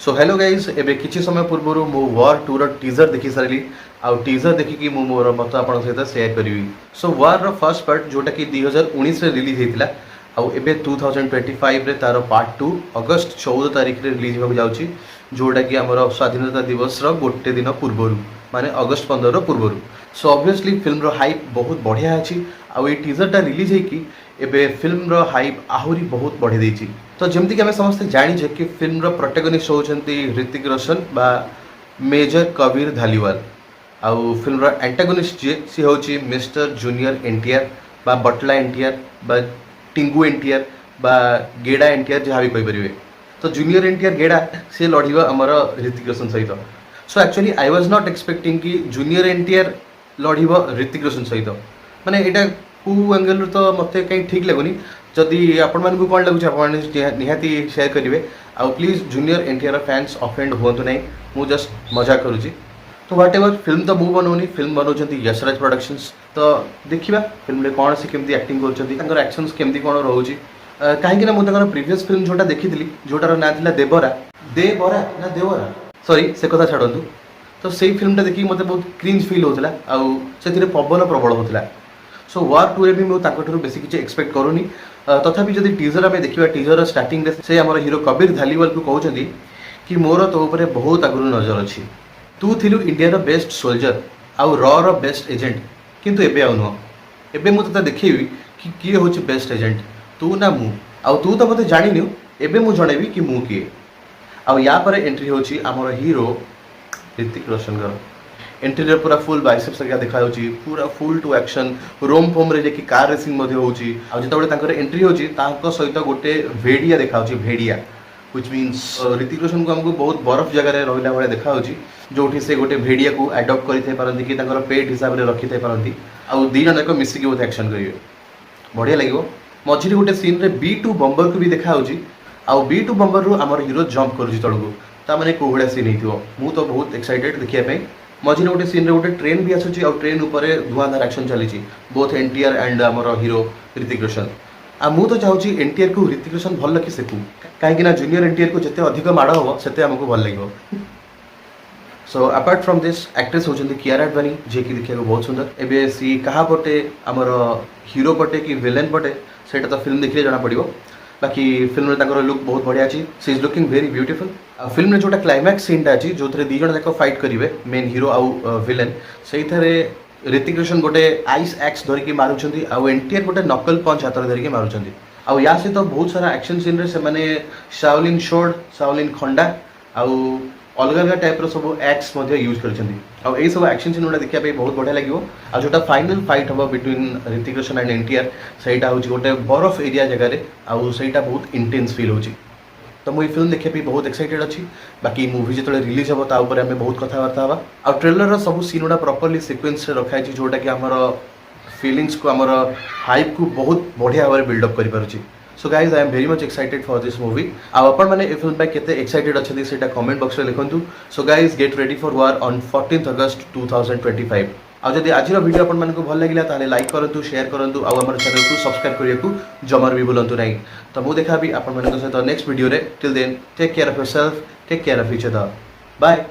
So hello guys एबे किछि समय पूर्व मु वार 2 रो टीजर देखि सारली आउ टीजर देखिकी मु मोर मत आपन सहित शेयर करिवि। सो वार रो फर्स्ट पार्ट जोटा कि 2019 रे रिलीज हेतिला आउ एबे 2025 रे तारो पार्ट 2 अगस्त 14 तारिख रे रिलीज होबा जाउची जोटा कि हमर स्वाधीनता दिवस रो गोटे दिन पूर्वरु माने अगस्त 15 रो पूर्वरु। सो ऑब्वियसली फिल्म रो हाइप बहुत बढ़िया अछि आउ ए टीजर टा रिलीज हे कि एबे फिल्म रो हाइप आहुरी बहुत बढ़ी देछि। तो जमती कि आम समस्ते जानी कि फिल्म रो प्रोटैगनिस्ट होउछंती ऋतिक रोशन बा मेजर कबीर धालीवाल आउ फिल्म रो एंटागोनिस्ट जे सी होउची मिस्टर जूनियर एनटीआर बा बटला एनटीआर बा टिंगू एनटीआर बा गेडा एनटीआर जहाँ भी कहीपर। तो जूनियर एनटीआर गेडा सी लड़िबा आमर ऋतिक रोशन सहित। So actually I was not expecting कि जूनियर एनटीआर लड़िबा ऋतिक रोशन सहित माने एटा कौ एंगल तो मत कहीं ठीक लगुनि। जदि आपण मानकु कौन लगुच निहाती शेयर करेंगे आउ please junior NTR fans offend हुंतु नहीं मु जस्ट मजाक करुँची। तो व्हाट एवर फिल्म तो मु बनौनी फिल्म बनाऊँ यशराज प्रोडक्शंस। तो देखिबा फिल्म रे कौन से केमती एक्टिंग कर एक्शंस केमती कौन रोचे कहीं मुझे प्रीवियस फिल्म जोटा देखी जोटार ना था देवरा देवरा ना देवरा सॉरी से कथा छाड़ू। तो से फिल्मटा देखिए मत बहुत क्रिंज फील होता आउ से पवन प्रबल होता। सो वार 2 रे भी मुझे बेसी किसी एक्सपेक्ट करूनी। तथापि जदि टीजर आम देखा टीजर स्टार्टिंग से आम हीरो कबीर धालीवाल को कहते कि मोर तो ऊपर बहुत आगु नजर अच्छी तू थिलु इंडिया बेस्ट सोल्जर आउ रो बेस्ट एजेंट किंतु एबे आउ नुह एबे मुझे देखेबी कि किए हूँ बेस्ट एजेंट तू ना मु आउ तू तो मत जानी एबे मु जनइबी कि मु किए। आउ या पर एंट्री होची आमर हीरो ऋतिक रोशन का एंट्री पूरा फुल बाइसेप्स का देखा पूरा फुल टू एक्शन रोम फोम रे जेकी कार रेसिंग होची आ जतबे एंट्री होची तांको सहित गोटे भेड़िया देखा भेड़िया व्हिच मीन्स ऋतिक रोशन को हमको बहुत बरफ जगह रहा भाई देखा जो से गोटे भेड़िया को एडप्ट करते कि पेट हिसाब से रखी पारती आउ दी जन एक मिसिकी बहुत एक्शन करेंगे बढ़िया लगे। मझे गोटे सीन रे B2 बम्बर को भी देखा आउ B2 बम्बर रु आमर हीरो जंप कर तलू ताने कौड़ा सीन हो मु तो बहुत एक्साइटेड देखापी। मझे गोटे सीन रे गोटे ट्रेन भी आसूची आउ ट्रेन ऊपर धुआंधार एक्शन चली बोथ एनटीआर एंड आमर हीरो ऋतिक रोशन। आ मु तो चाहूँगी एनटीआर को ऋतिक रोशन भल कि सेकू कहीं जूनियर एनटीआर को जिते अधिक माड़ हम से आमको भल लगे। So apart from this actress होती कियारा आडवाणी जी की देखा बहुत सुंदर एबे सी कहा पटे आमर हीरो पटे कि विलेन पटे से तो फिल्म देखिए जना पड़ो। बाकी फिल्म रे लुक बहुत बढ़िया अच्छी सी is looking very beautiful. Film में जोटा क्लाइमैक्स सीनटा अच्छी जो दी जन जाक फाइट करेंगे मेन हीरो आउ विलेन से ऋतिक रोशन गोटे आइस एक्स धरिकी मारुंट आउ एनटीआर गोटे नकल पंच हाथ में धरिकी मारुंट आउ या सहित बहुत सारा एक्शन सीन रे से शाओलिन शोर्ड शाओलिन खंडा आउ अलग अलग टाइप रो सब एक्स यूज कर सब एक्शन सीन गुड़ा देखा बहुत बढ़िया लगे। आ जोटा फाइनल फाइट हम बिटवीन ऋतिक रोशन एंड एनटीआर सहीटा हूँ गोटे बरफ एरिया जगह आउ सहीटा बहुत इंटेंस फील हो। तो मुझे फिल्म देखा बहुत एक्साइटेड अच्छी। बाकी मूवी जो रिलीज हम ताऊपर आम बहुत कथबार्ता हाँ आ ट्रेलर सब सीन गुड़ा प्रॉपर्ली सिक्वेन्स रखाई जोटा कि आमर फीलिंग्स को आमर हाइप को बहुत बढ़िया भाव में बिल्डअप कर। So guys I am very much excited for this movie आपण मैंने फिल्म पर केते एक्साइटेड अच्छे से कमेंट बॉक्स में लिखुँ। So guys get ready for war on 14 अगस्त 2025। आदि आज वीडियो आपण मानक भल लगे ताले लाइक करूँ शेयर करूँ आम चैनल को सब्सक्राइब करने को जमार भी भूलु ना। तो मुझे देखा भी आपण सहित next video till then take care of yourself take care of each other bye.